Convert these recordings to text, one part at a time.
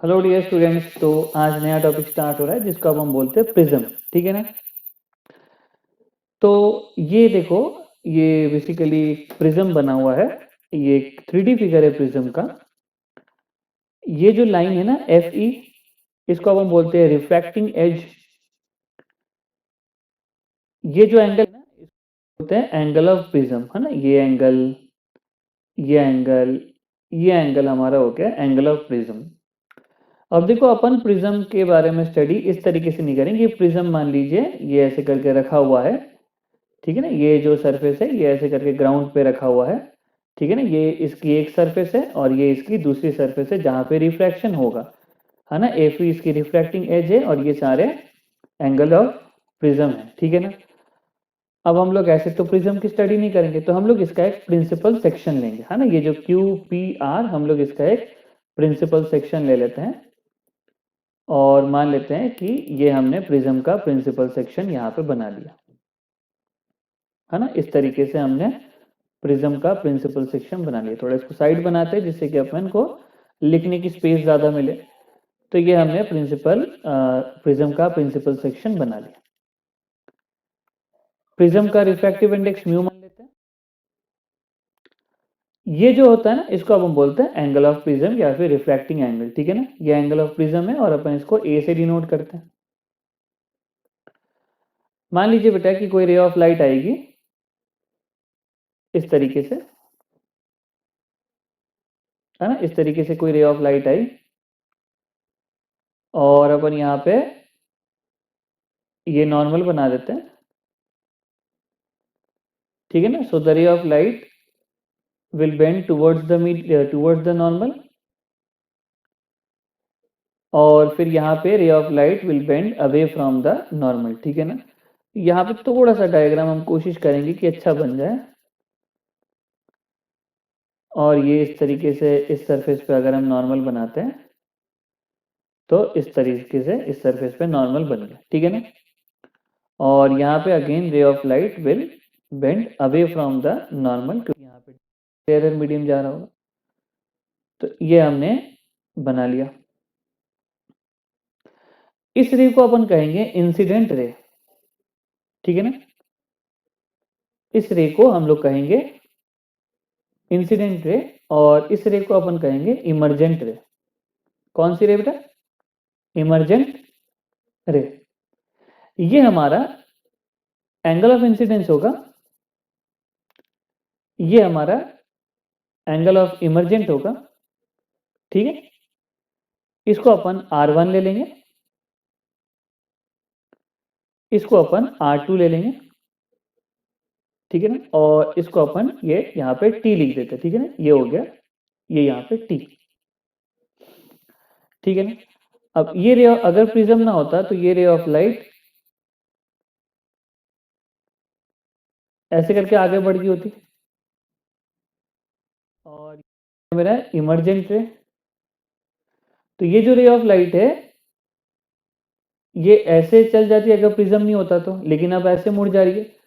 Hello dear students. तो आज नया टॉपिक स्टार्ट हो रहा है जिसको अब हम बोलते हैं प्रिज्म। ठीक है ना। तो ये देखो, ये बेसिकली प्रिज्म बना हुआ है। ये एक 3D फिगर है प्रिज्म का। ये जो लाइन है ना एफ ई, इसको अब हम बोलते हैं रिफ्रैक्टिंग एज। ये जो एंगल है ना इसको बोलते हैं एंगल ऑफ प्रिज्म, है ना। ये एंगल ये एंगल हमारा हो गया एंगल ऑफ प्रिज्म। अब देखो, अपन प्रिज्म के बारे में स्टडी इस तरीके से नहीं करेंगे। प्रिज्म मान लीजिए ये ऐसे करके रखा हुआ है, ठीक है ना। ये जो सरफेस है ये ऐसे करके ग्राउंड पे रखा हुआ है, ठीक है ना। ये इसकी एक सरफेस है और ये इसकी दूसरी सरफेस है जहां पे रिफ्रैक्शन होगा, है ना। एफ इसकी रिफ्रैक्टिंग एज है और ये सारे एंगल ऑफ प्रिज्म है, ठीक है ना। अब हम लोग ऐसे तो प्रिज्म की स्टडी नहीं करेंगे, तो हम लोग इसका एक प्रिंसिपल सेक्शन लेंगे, है ना। ये जो क्यू पी आर, हम लोग इसका एक प्रिंसिपल सेक्शन ले लेते हैं और मान लेते हैं कि ये हमने प्रिज्म का प्रिंसिपल सेक्शन यहाँ पे बना लिया, है ना। इस तरीके से हमने प्रिज्म का प्रिंसिपल सेक्शन बना लिया। थोड़ा इसको साइड बनाते हैं जिससे कि अपन को लिखने की स्पेस ज्यादा मिले। तो ये हमने प्रिज्म का प्रिंसिपल सेक्शन बना लिया। प्रिज्म का रिफ्रैक्टिव इंडेक्स म्यू मान लेते हैं। ये जो होता है ना इसको अब हम बोलते हैं एंगल ऑफ प्रिज्म या फिर रिफ्रैक्टिंग एंगल, ठीक है ना। ये एंगल ऑफ प्रिज्म है और अपन इसको ए से डिनोट करते हैं। मान लीजिए बेटा कि कोई रे ऑफ लाइट आएगी इस तरीके से, है ना। इस तरीके से कोई रे ऑफ लाइट आई और अपन यहाँ पे ये नॉर्मल बना देते हैं, ठीक है ना। So the ray of light will bend towards the normal और फिर यहाँ पे ray of light will bend away from the normal, ठीक है ना। यहाँ पे थोड़ा सा डायग्राम हम कोशिश करेंगे कि अच्छा बन जाए। और ये इस तरीके से इस सरफेस पे अगर हम नॉर्मल बनाते हैं तो इस तरीके से इस सरफेस पे नॉर्मल बन गया, ठीक है ना। और यहाँ पे again ray of light will bend away from the normal, क्योंकि यहाँ पे एरर मीडियम जा रहा होगा। तो ये हमने बना लिया। इस रे को अपन कहेंगे इंसिडेंट रे, ठीक है ना। इस रे को हम लोग कहेंगे इंसिडेंट रे और इस रे को अपन कहेंगे इमरजेंट रे। कौन सी रे बेटा? Emergent ray. ये हमारा एंगल ऑफ इंसिडेंस होगा, ये हमारा एंगल ऑफ इमरजेंट होगा, ठीक है। इसको अपन R1 ले लेंगे, इसको अपन R2 ले लेंगे, ठीक है ना। और इसको अपन ये यहाँ पे T लिख देते हैं, ठीक है ना। ये हो गया, ये यहाँ पे T, ठीक है ना। अब ये रे अगर प्रिज्म ना होता तो ये रे ऑफ लाइट ऐसे करके आगे बढ़ गई होती और ये मेरा इमरजेंट रे। तो ये जो रे ऑफ लाइट है ये ऐसे चल जाती अगर प्रिज्म नहीं होता तो, लेकिन अब ऐसे मुड़ जा रही है।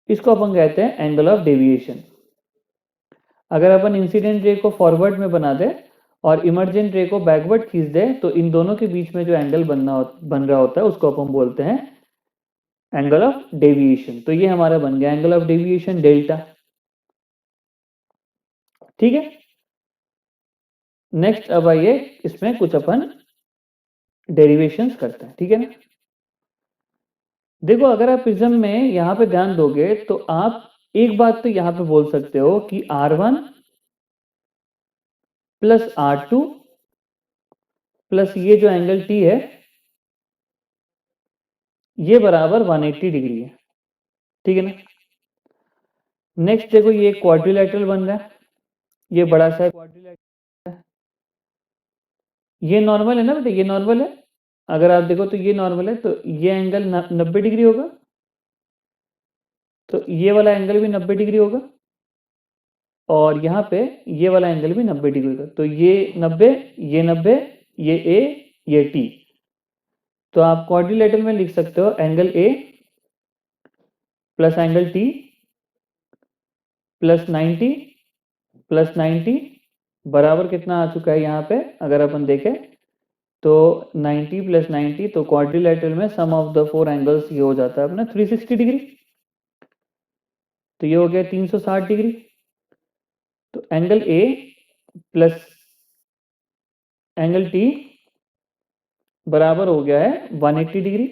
इसको अपन कहते हैं एंगल ऑफ डेविएशन। अगर अपन इंसिडेंट रे को फॉरवर्ड में बना दे और इमरजेंट रे को बैकवर्ड खींच दे तो इन दोनों के बीच में जो एंगल बन रहा होता है उसको अपन बोलते हैं एंगल ऑफ डेविएशन। तो ये हमारा बन गया एंगल ऑफ डेविएशन डेल्टा, ठीक है। नेक्स्ट अब आइए इसमें कुछ अपन डेरिवेशंस करते हैं, ठीक है ना। देखो, अगर आप प्रिज्म में यहां पे ध्यान दोगे तो आप एक बात तो यहां पे बोल सकते हो कि R1 प्लस R2 प्लस ये जो एंगल T है ये बराबर 180 डिग्री है, ठीक है ना। नेक्स्ट देखो, ये क्वाड्रिलेटरल बन रहा है, ये बड़ा सा क्वाड्रिलेटरल है। ये नॉर्मल है ना बेटा, ये नॉर्मल है। अगर आप देखो तो ये नॉर्मल है, तो ये एंगल 90 डिग्री होगा, तो ये वाला एंगल भी 90 डिग्री होगा और यहाँ पे ये वाला एंगल भी 90 डिग्री होगा। तो ये 90, ये 90, ये A, ये T। तो आप क्वाड्रिलेटरल में लिख सकते हो angle A plus angle T plus 90 plus 90 बराबर कितना आ चुका है यहाँ पे अगर अपन देखें तो 90 प्लस 90, तो क्वाड्रिलेटरल में सम ऑफ द 4 एंगल्स ये हो जाता है अपना 360 डिग्री। तो ये हो गया 360 डिग्री। तो angle A plus angle T बराबर हो गया है 180 डिग्री।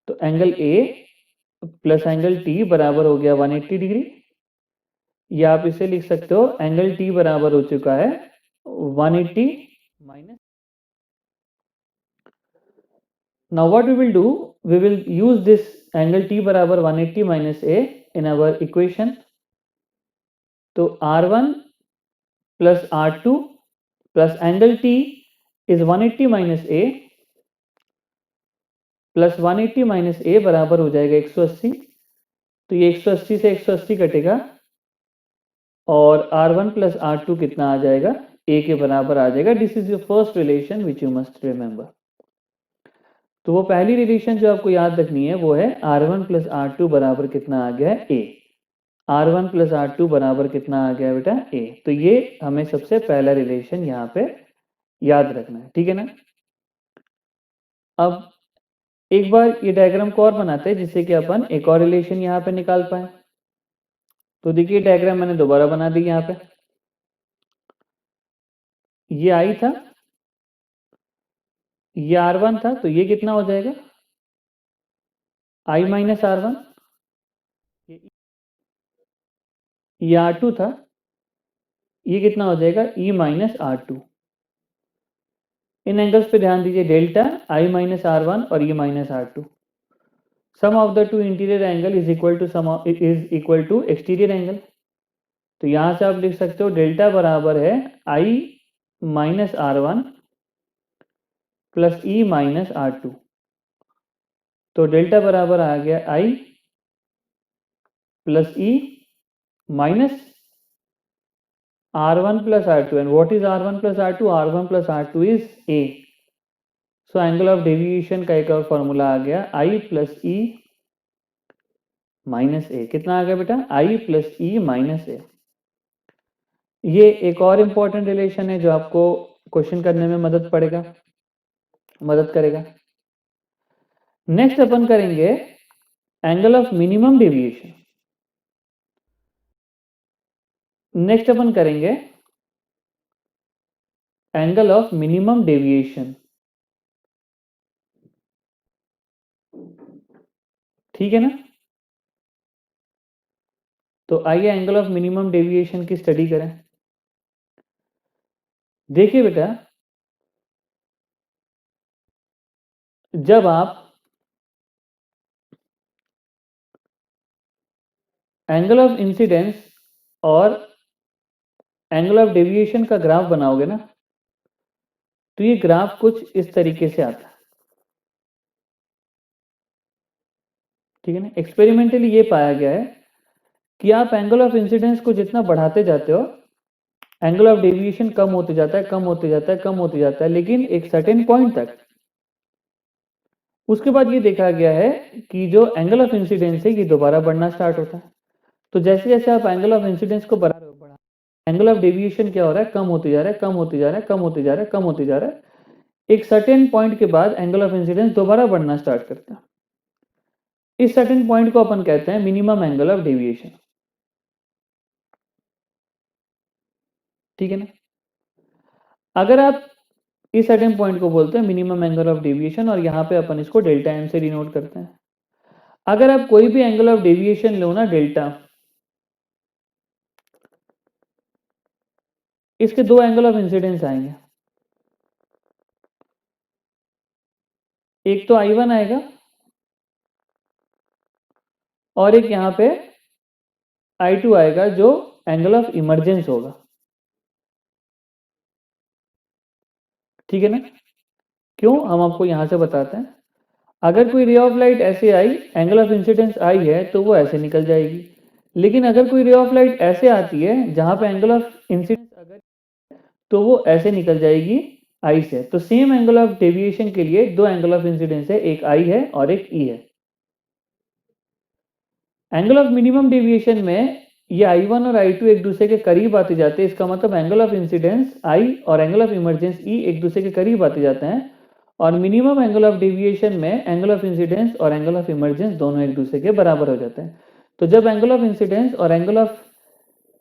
तो angle A plus angle T बराबर हो गया 180 डिग्री, या आप इसे लिख सकते हो एंगल टी बराबर हो चुका है 180 minus. Now what we will do, we will use this angle t बराबर 180 minus a in our equation. तो R1 plus R2 plus angle t is 180 minus a plus 180 minus a बराबर हो जाएगा 180। तो ये 180 से 180 कटेगा और R1 plus R2 कितना आ जाएगा, a के बराबर आ जाएगा। This is your first relation which you must remember. तो वो पहली रिलेशन जो आपको याद रखनी है वो है R1 प्लस R2 बराबर कितना आ गया है a। R1 प्लस R2 बराबर कितना आ गया बेटा a। तो ये हमें सबसे पहला रिलेशन यहाँ पे याद रखना है, ठीक है ना। अब एक बार ये डायग्राम को और बनाते हैं जिससे कि अपन एक और रिलेशन यहाँ पे निकाल पाए। तो देखिए डायग्राम मैंने दोबारा बना दी यहाँ पे। ये I था, ये R1 था, तो ये कितना हो जाएगा I माइनस R1। ये R2 था, ये कितना हो जाएगा E माइनस R2। इन एंगल्स पे ध्यान दीजिए, डेल्टा I माइनस R1 और E minus R2। Sum of the two interior angle is equal to exterior angle. तो यहां से आप लिख सकते हो डेल्टा बराबर है I minus R1 plus E minus R2। तो डेल्टा बराबर आ गया I plus E minus R1 plus R2, and what is R1 plus R2? R1 plus R2 is A. So angle of deviation का एक और formula आ गया I plus E minus A। कितना आ गया बेटा I plus E minus A। ये एक और इंपॉर्टेंट रिलेशन है जो आपको क्वेश्चन करने में मदद करेगा। नेक्स्ट अपन करेंगे angle of minimum deviation. Next अपन करेंगे एंगल ऑफ मिनिमम डेविएशन, ठीक है ना। तो आइए एंगल ऑफ मिनिमम डेविएशन की स्टडी करें। देखिए बेटा, जब आप एंगल ऑफ इंसिडेंस और एंगल ऑफ डेविएशन का ग्राफ बनाओगे ना, तो ये ग्राफ कुछ इस तरीके से आता है, ठीक है ना। एक्सपेरिमेंटली ये पाया गया है कि आप एंगल ऑफ इंसिडेंस को जितना बढ़ाते जाते हो, एंगल ऑफ डेविएशन कम होते जाता है, लेकिन एक सर्टेन पॉइंट तक। उसके बाद ये देखा गया है कि जो एंगल ऑफ इंसिडेंस है ये दोबारा बढ़ना स्टार्ट होता है। तो जैसे जैसे आप एंगल ऑफ इंसिडेंस को बढ़ा रहे हो, एंगल ऑफ डेविएशन क्या हो रहा है, कम होते जा रहा है। एक सर्टेन पॉइंट के बाद एंगल ऑफ इंसिडेंस दोबारा बढ़ना स्टार्ट करता है। इस सर्टेन पॉइंट को अपन कहते हैं मिनिमम एंगल ऑफ डेविएशन, ठीक है ना। अगर आप इस सर्टेन पॉइंट को बोलते हैं मिनिमम एंगल ऑफ डेविएशन, और यहां पे अपन इसको डेल्टा एम से डिनोट करते हैं। अगर आप कोई भी एंगल ऑफ डेविएशन लो ना डेल्टा, इसके दो एंगल ऑफ इंसिडेंस आएंगे। एक तो I1 आएगा और एक यहां पे I2 आएगा जो एंगल ऑफ इमरजेंस होगा, ठीक है ना। क्यों, हम आपको यहां से बताते हैं। अगर कोई रे ऑफ लाइट ऐसे आई, एंगल ऑफ इंसिडेंस आई है, तो वो ऐसे निकल जाएगी। लेकिन अगर कोई रे ऑफ लाइट ऐसे आती है जहां पे एंगल ऑफ इंसिडेंस अगर, तो वो ऐसे निकल जाएगी आई से। तो सेम एंगल ऑफ डेविएशन के लिए दो एंगल ऑफ इंसिडेंस है, एक आई है और एक ई है। एंगल ऑफ मिनिमम डेविएशन में ये I1 और I2 एक दूसरे के करीब आते जाते हैं। इसका मतलब एंगल ऑफ इंसिडेंस I और एंगल ऑफ इमरजेंस E एक दूसरे के करीब आते जाते हैं। और मिनिमम एंगल ऑफ डेविएशन में एंगल ऑफ इंसिडेंस और एंगल ऑफ इमर्जेंस दोनों एक दूसरे के बराबर हो जाते हैं। तो जब एंगल ऑफ इंसिडेंस और एंगल ऑफ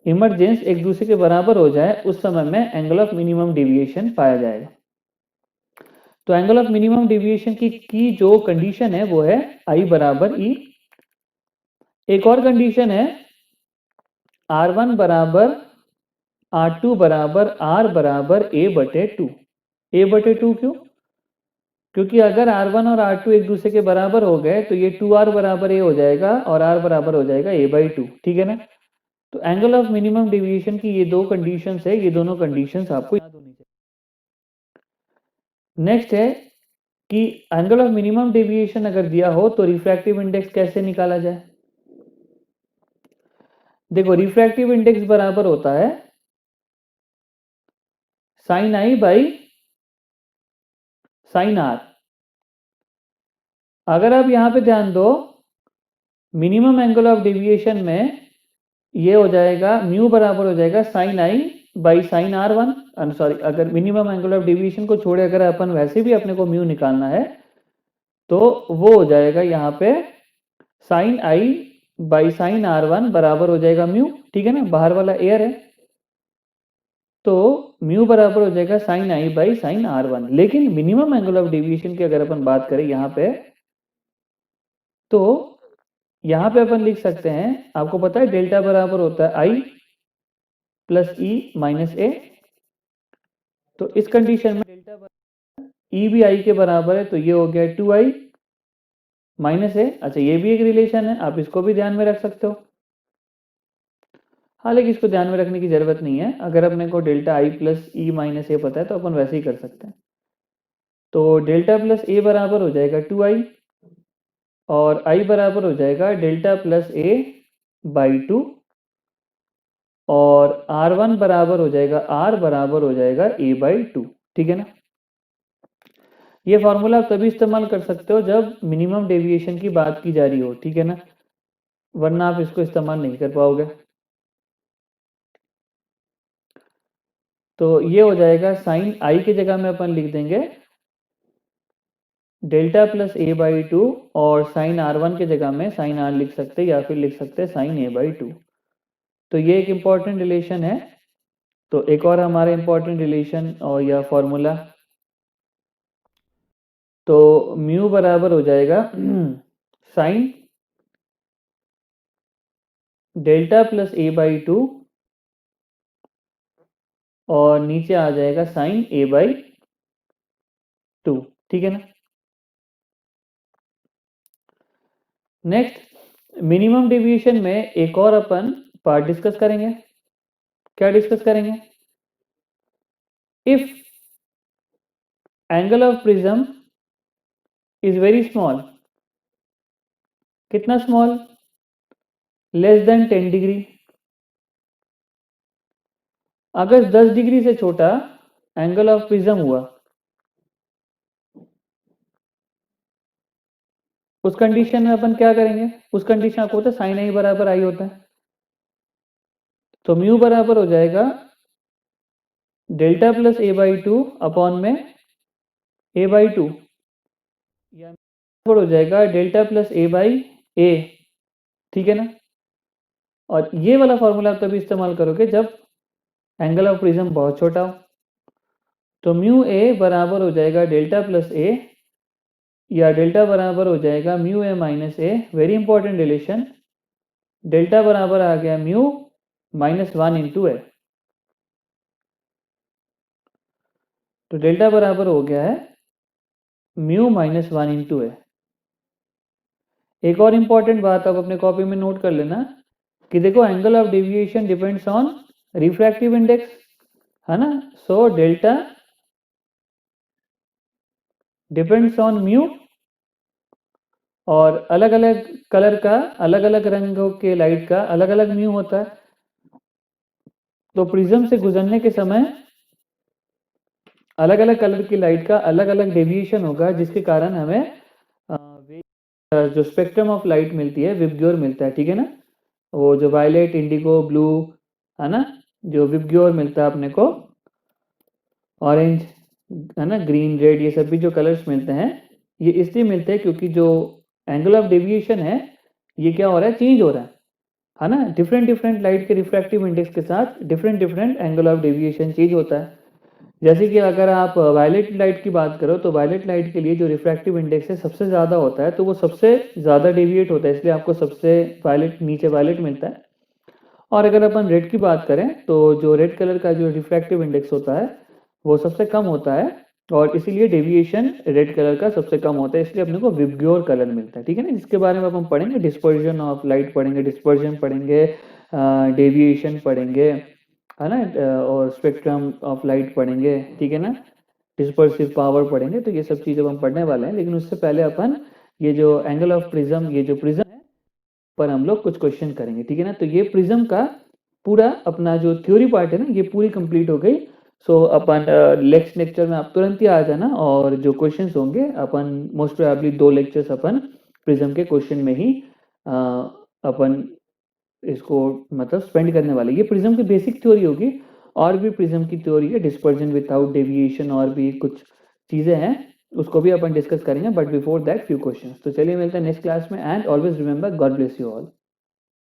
इमर्जेंस एक दूसरे के बराबर हो जाए उस समय में एंगल ऑफ मिनिमम डेविएशन पाया जाएगा। तो एंगल ऑफ मिनिमम डेविएशन की जो कंडीशन है वो है I बराबर E। एक और कंडीशन है R1 बराबर R2 बराबर R बराबर A/2। A/2 क्यों? क्योंकि अगर R1 और R2 एक दूसरे के बराबर हो गए तो ये 2R बराबर A हो जाएगा और R बराबर हो जाएगा A/2, ठीक है ना। तो एंगल ऑफ मिनिमम डेविएशन की ये दो कंडीशंस है, ये दोनों कंडीशंस आपको याद होनी चाहिए। नेक्स्ट है कि एंगल ऑफ मिनिमम डेविएशन अगर दिया हो तो रिफ्रैक्टिव इंडेक्स कैसे निकाला जाए। देखो रिफ्रैक्टिव इंडेक्स बराबर होता है sine I by sine R। अगर आप यहां पे ध्यान दो मिनिमम एंगल ऑफ डेविएशन में ये हो जाएगा म्यू बराबर हो जाएगा sine I by sine R1। Sorry, अगर मिनिमम एंगल ऑफ डेविएशन को छोड़े अगर अपन वैसे भी अपने को म्यू निकालना है तो वो हो जाएगा यहाँ पे sign I by sine R1 बराबर हो जाएगा म्यू, ठीक है ना, बाहर वाला एयर है तो म्यू बराबर हो जाएगा sine I by sine R1। लेकिन मिनिमम एंगल ऑफ डेविएशन की अगर अपन बात करें यहाँ पे तो यहाँ पे अपन लिख सकते हैं, आपको पता है डेल्टा बराबर होता है I plus E minus A। तो इस कंडीशन में डेल्टा E भी I के बराबर है तो ये हो गया 2I माइनस A। अच्छा ये भी एक रिलेशन है, आप इसको भी ध्यान में रख सकते हो। हाँ लेकिन इसको ध्यान में रखने की जरूरत नहीं है, अगर अपने को delta I plus E minus A पता है तो अपन वैसे ही कर सकते हैं। तो डेल्टा प्लस A बराबर हो जाएगा 2I और I बराबर हो जाएगा डेल्टा प्लस A बाई 2 और R1 बराबर हो जाएगा R बराबर हो जाएगा A/2, ठीक है ना। ये फॉर्मूला आप तभी इस्तेमाल कर सकते हो जब मिनिमम डेविएशन की बात की जा रही हो, ठीक है ना, वरना आप इसको इस्तेमाल नहीं कर पाओगे। तो ये हो जाएगा साइन I की जगह में अपन लिख देंगे डेल्टा प्लस A/2 और साइन R1 की जगह में साइन R लिख सकते या फिर लिख सकते साइन A/2। तो ये एक इम्पॉर्टेंट रिलेशन है। तो एक और हमारा इम्पॉर्टेंट रिलेशन और या फॉर्मूला, तो म्यू बराबर हो जाएगा साइन डेल्टा प्लस A/2 और नीचे आ जाएगा साइन A/2, ठीक है ना। नेक्स्ट मिनिमम डेविएशन में एक और अपन पार्ट डिस्कस करेंगे। क्या डिस्कस करेंगे? If angle of prism is very small, कितना स्मॉल? Less than 10 degree. अगर 10 डिग्री से छोटा एंगल ऑफ प्रिज्म हुआ उस कंडीशन में अपन क्या करेंगे? उस कंडीशन आपको होता है साइन I बराबर I होता है, तो म्यू बराबर हो जाएगा डेल्टा प्लस A/2 अपॉन में A/2 या बराबर हो जाएगा डेल्टा प्लस A/A, ठीक है ना। और ये वाला फॉर्मूला आप तभी इस्तेमाल करोगे जब एंगल ऑफ प्रिज्म बहुत छोटा हो। तो म्यू A बराबर हो जाएगा डेल्टा प्लस A या डेल्टा बराबर हो जाएगा mu A minus A। Very important relation, delta बराबर आ गया म्यू माइनस 1 इंटू A। तो डेल्टा बराबर हो गया है म्यू माइनस 1 इंटू A। एक और इंपॉर्टेंट बात आप अपने कॉपी में नोट कर लेना कि देखो angle of deviation depends on refractive index, है ना। So delta depends on mu और अलग अलग कलर का, अलग अलग रंगों के लाइट का अलग अलग म्यू होता है। तो प्रिज्म से गुजरने के समय अलग अलग कलर की लाइट का अलग अलग डेविएशन होगा जिसके कारण हमें जो स्पेक्ट्रम ऑफ लाइट मिलती है विबग्योर मिलता है, ठीक है ना। वो जो वायलेट, इंडिगो, ब्लू, है ना, जो विबग्योर मिलता है अपने को, ऑरेंज, है ना, ग्रीन, रेड, ये सभी जो कलर्स मिलते हैं, ये इसलिए मिलते हैं क्योंकि जो एंगल ऑफ डेविएशन है, ये क्या हो रहा है, चेंज हो रहा है ना? डिफरेंट लाइट के रिफ्रैक्टिव इंडेक्स के साथ different angle of deviation change होता है। जैसे कि अगर आप वायलेट लाइट की बात करो, तो वायलेट लाइट के लिए जो रिफ्रैक्टिव इंडेक्स है सबसे ज़्यादा होता है, तो वो सबसे ज़्यादा डेविएट होता है, इसलिए आपको सबसे नीचे वायलेट मिलता है। और अगर अपन रेड की बात करें, तो जो रेड कलर का जो रिफ्रैक्टिव इंडेक्स होता है, वो सबसे कम होता है, और इसीलिए डेविएशन रेड कलर का सबसे कम होता है, इसलिए अपने को विबग्योर कलर मिलता है। ठीक है ना? इसके बारे में अपन पढ़ेंगे, डिस्पर्जन ऑफ लाइट पढ़ेंगे, डिस्पर्जन पढ़ेंगे, डेविएशन पढ़ेंगे, है ना, और स्पेक्ट्रम ऑफ लाइट पढ़ेंगे। ठीक है ना? डिस्पर्सिव पावर पढ़ेंगे। तो ये सब चीज़ें हम पढ़ने वाले हैं, लेकिन उससे पहले अपन ये जो एंगल ऑफ प्रिज्म, ये जो प्रिज्म है, पर हम लोग कुछ क्वेश्चन करेंगे। ठीक है ना? तो ये प्रिज्म का पूरा अपना जो थ्योरी पार्ट है ना, ये पूरी कंप्लीट हो गई। सो अपन नेक्स्ट लेक्चर में आप तुरंत ही आ जाना, और जो क्वेश्चंस होंगे अपन मोस्ट प्रोबेबली 2 लेक्चर्स अपन प्रिज्म के क्वेश्चन में ही अपन इसको मतलब स्पेंड करने वाले। ये प्रिज्म की बेसिक थ्योरी होगी, और भी प्रिज्म की थ्योरी है, डिस्पर्जन विदाउट डेविएशन, और भी कुछ चीज़ें हैं, उसको भी अपन डिस्कस करेंगे, but before that few questions. तो चलिए मिलते हैं नेक्स्ट क्लास में, and always remember, God bless you all.